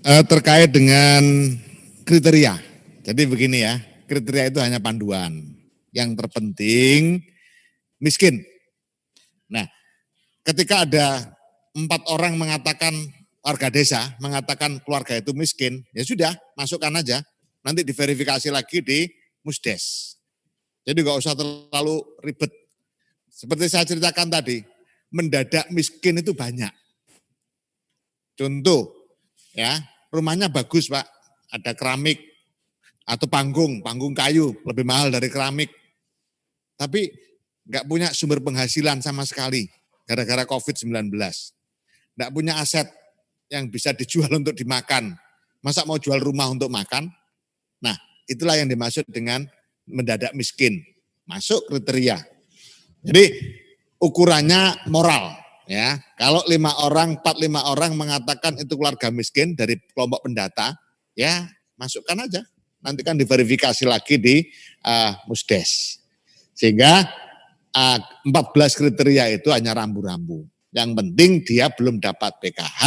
Terkait dengan kriteria. Jadi begini ya, kriteria itu hanya panduan. Yang terpenting miskin. Nah, ketika ada 4 orang mengatakan warga desa, mengatakan keluarga itu miskin, ya sudah, masukkan aja. Nanti diverifikasi lagi di Musdes. Jadi nggak usah terlalu ribet. Seperti saya ceritakan tadi, mendadak miskin itu banyak. Contoh, ya, rumahnya bagus Pak, ada keramik atau panggung kayu, lebih mahal dari keramik. Tapi nggak punya sumber penghasilan sama sekali, gara-gara COVID-19. Nggak punya aset yang bisa dijual untuk dimakan. Masa mau jual rumah untuk makan? Nah, itulah yang dimaksud dengan mendadak miskin. Masuk kriteria. Jadi ukurannya moral. Ya, kalau 4-5 orang mengatakan itu keluarga miskin dari kelompok pendata, ya masukkan aja. Nanti kan diverifikasi lagi di Musdes. Sehingga 14 kriteria itu hanya rambu-rambu. Yang penting dia belum dapat PKH,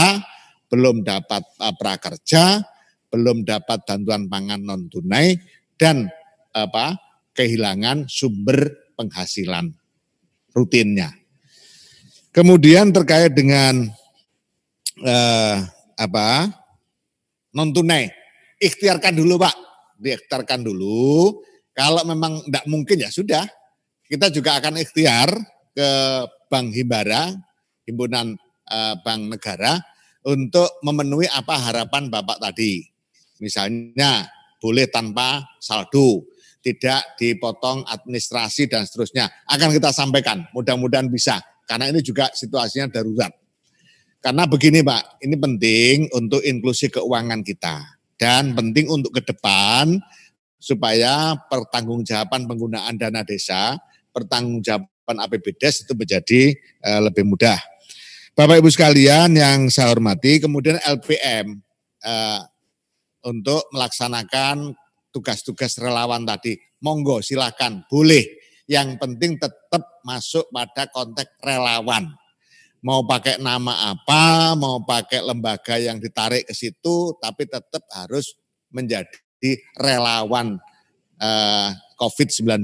belum dapat prakerja, belum dapat bantuan pangan non tunai dan kehilangan sumber penghasilan rutinnya. Kemudian terkait dengan non tunai, ikhtiarkan dulu Pak, diikhtiarkan dulu. Kalau memang tidak mungkin ya sudah, kita juga akan ikhtiar ke Bank Himbara, Himpunan Bank Negara, untuk memenuhi apa harapan Bapak tadi. Misalnya boleh tanpa saldo, tidak dipotong administrasi dan seterusnya. Akan kita sampaikan, mudah-mudahan bisa. Karena ini juga situasinya darurat. Karena begini Pak, ini penting untuk inklusi keuangan kita. Dan penting untuk ke depan, supaya pertanggungjawaban penggunaan dana desa, pertanggungjawaban APBDes itu menjadi lebih mudah. Bapak Ibu sekalian yang saya hormati, kemudian LPM untuk melaksanakan tugas-tugas relawan tadi, monggo silakan, boleh. Yang penting tetap masuk pada konteks relawan. Mau pakai nama apa, mau pakai lembaga yang ditarik ke situ, tapi tetap harus menjadi relawan COVID-19.